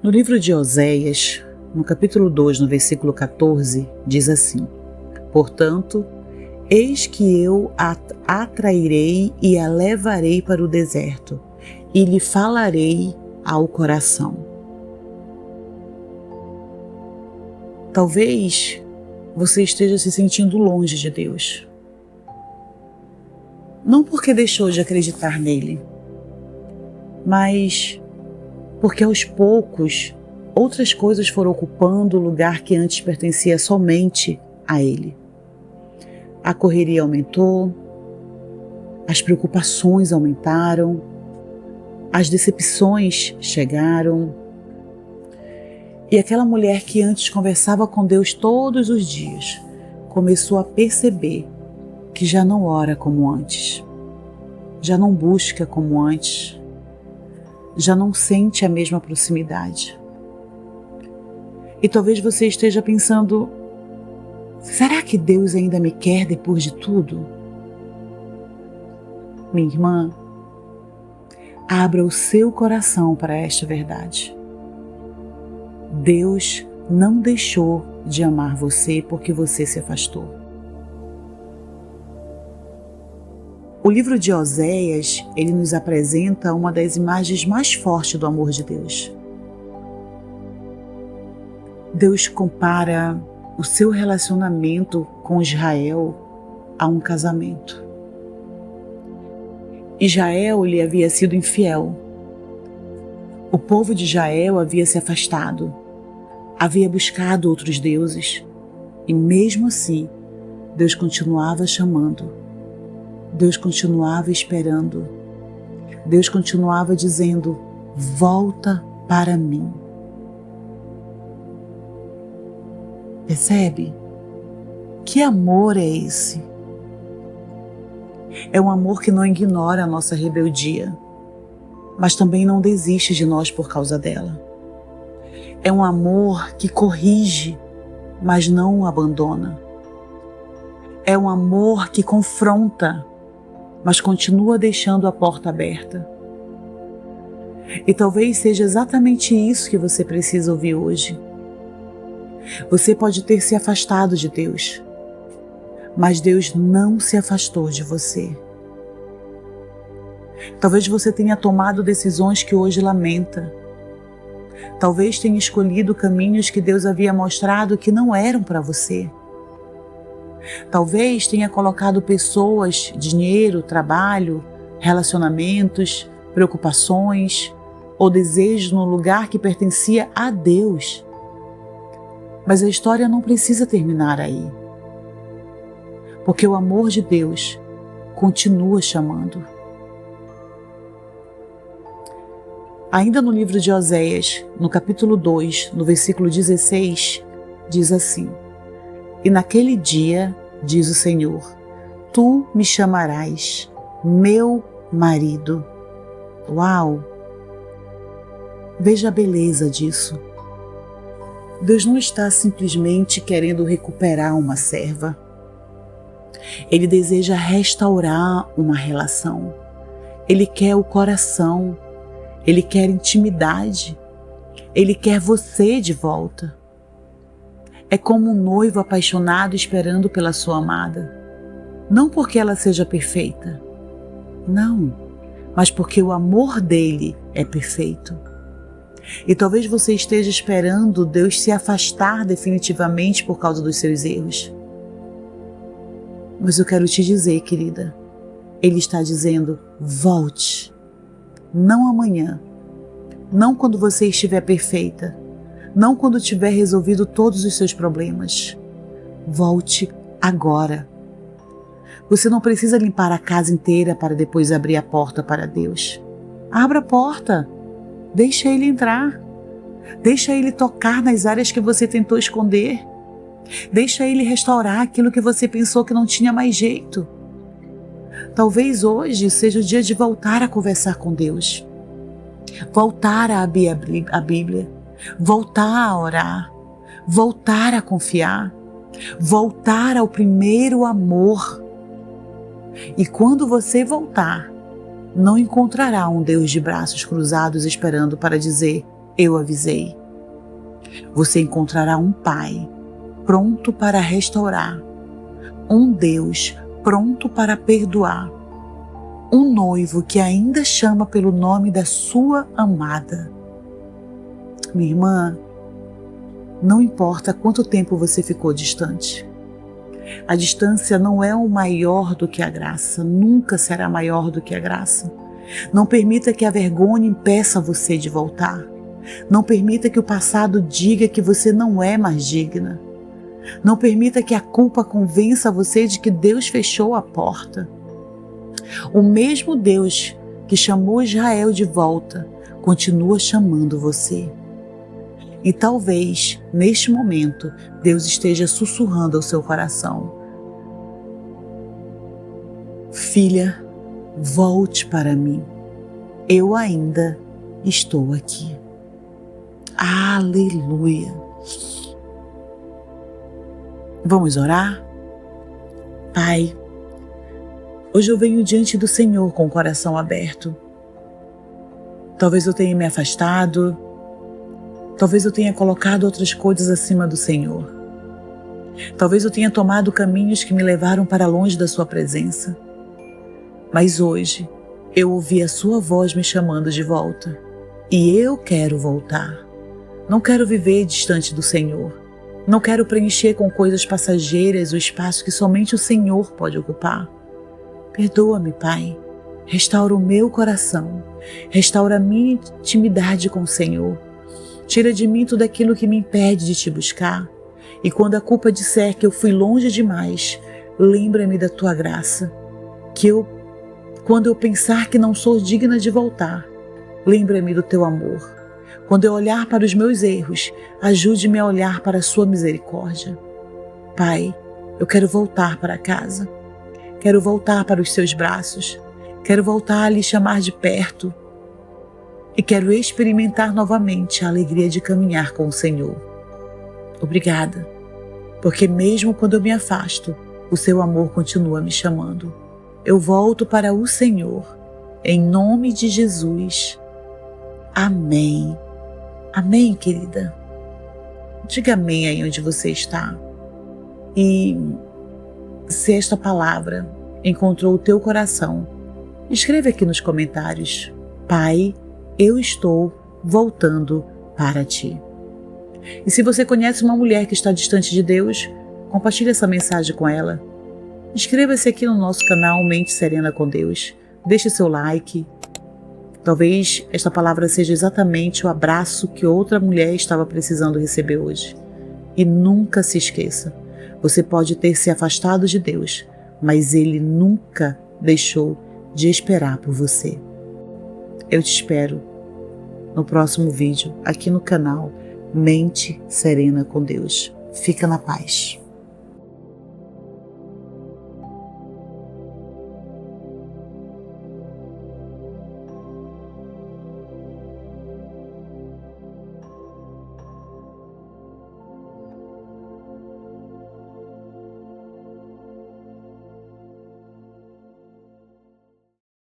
No livro de Oséias, no capítulo 2, no versículo 14, diz assim: Portanto, eis que eu a atrairei e a levarei para o deserto, e lhe falarei ao coração. Talvez você esteja se sentindo longe de Deus. Não porque deixou de acreditar nele, mas porque aos poucos outras coisas foram ocupando o lugar que antes pertencia somente a ele. A correria aumentou, as preocupações aumentaram, as decepções chegaram, e aquela mulher que antes conversava com Deus todos os dias começou a perceber que já não ora como antes, já não busca como antes, já não sente a mesma proximidade. E talvez você esteja pensando: será que Deus ainda me quer depois de tudo? Minha irmã, abra o seu coração para esta verdade. Deus não deixou de amar você porque você se afastou. O livro de Oséias, ele nos apresenta uma das imagens mais fortes do amor de Deus. Deus compara o seu relacionamento com Israel a um casamento. Israel lhe havia sido infiel. O povo de Israel havia se afastado, havia buscado outros deuses, e mesmo assim, Deus continuava chamando. Deus continuava esperando. Deus continuava dizendo: volta para mim. Percebe? Que amor é esse? É um amor que não ignora a nossa rebeldia, mas também não desiste de nós por causa dela. É um amor que corrige, mas não o abandona. É um amor que confronta, mas continua deixando a porta aberta. E talvez seja exatamente isso que você precisa ouvir hoje. Você pode ter se afastado de Deus, mas Deus não se afastou de você. Talvez você tenha tomado decisões que hoje lamenta. Talvez tenha escolhido caminhos que Deus havia mostrado que não eram para você. Talvez tenha colocado pessoas, dinheiro, trabalho, relacionamentos, preocupações ou desejos no lugar que pertencia a Deus. Mas a história não precisa terminar aí, porque o amor de Deus continua chamando. Ainda no livro de Oséias, no capítulo 2, no versículo 16, diz assim: E naquele dia, diz o Senhor, tu me chamarás meu marido. Uau! Veja a beleza disso. Deus não está simplesmente querendo recuperar uma serva. Ele deseja restaurar uma relação. Ele quer o coração. Ele quer intimidade. Ele quer você de volta. É como um noivo apaixonado esperando pela sua amada. Não porque ela seja perfeita. Não, mas porque o amor dele é perfeito. E talvez você esteja esperando Deus se afastar definitivamente por causa dos seus erros. Mas eu quero te dizer, querida, Ele está dizendo: volte. Não amanhã, não quando você estiver perfeita, não quando tiver resolvido todos os seus problemas. Volte agora. Você não precisa limpar a casa inteira para depois abrir a porta para Deus. Abra a porta. Deixa Ele entrar. Deixa Ele tocar nas áreas que você tentou esconder. Deixa Ele restaurar aquilo que você pensou que não tinha mais jeito. Talvez hoje seja o dia de voltar a conversar com Deus. Voltar a abrir a Bíblia. Voltar a orar. Voltar a confiar. Voltar ao primeiro amor. E quando você voltar, não encontrará um Deus de braços cruzados esperando para dizer: Eu avisei. Você encontrará um Pai pronto para restaurar, um Deus pronto para perdoar, um noivo que ainda chama pelo nome da sua amada. Minha irmã, não importa quanto tempo você ficou distante. A distância não é o maior do que a graça, nunca será maior do que a graça. Não permita que a vergonha impeça você de voltar. Não permita que o passado diga que você não é mais digna. Não permita que a culpa convença você de que Deus fechou a porta. O mesmo Deus que chamou Israel de volta continua chamando você. E talvez, neste momento, Deus esteja sussurrando ao seu coração: filha, volte para mim. Eu ainda estou aqui. Aleluia! Vamos orar? Pai, hoje eu venho diante do Senhor com o coração aberto. Talvez eu tenha me afastado, talvez eu tenha colocado outras coisas acima do Senhor. Talvez eu tenha tomado caminhos que me levaram para longe da sua presença. Mas hoje eu ouvi a sua voz me chamando de volta. E eu quero voltar. Não quero viver distante do Senhor. Não quero preencher com coisas passageiras o espaço que somente o Senhor pode ocupar. Perdoa-me, Pai. Restaura o meu coração. Restaura a minha intimidade com o Senhor. Tira de mim tudo aquilo que me impede de te buscar. E quando a culpa disser que eu fui longe demais, lembra-me da tua graça. Quando eu pensar que não sou digna de voltar, lembra-me do teu amor. Quando eu olhar para os meus erros, ajude-me a olhar para a sua misericórdia. Pai, eu quero voltar para casa. Quero voltar para os seus braços. Quero voltar a lhe chamar de perto. E quero experimentar novamente a alegria de caminhar com o Senhor. Obrigada, porque mesmo quando eu me afasto, o seu amor continua me chamando. Eu volto para o Senhor, em nome de Jesus. Amém. Amém, querida. Diga amém aí onde você está. E se esta palavra encontrou o teu coração, escreve aqui nos comentários: Pai, eu estou voltando para ti. E se você conhece uma mulher que está distante de Deus, compartilhe essa mensagem com ela. Inscreva-se aqui no nosso canal Mente Serena com Deus. Deixe seu like. Talvez esta palavra seja exatamente o abraço que outra mulher estava precisando receber hoje. E nunca se esqueça, você pode ter se afastado de Deus, mas Ele nunca deixou de esperar por você. Eu te espero no próximo vídeo aqui no canal Mente Serena com Deus. Fica na paz.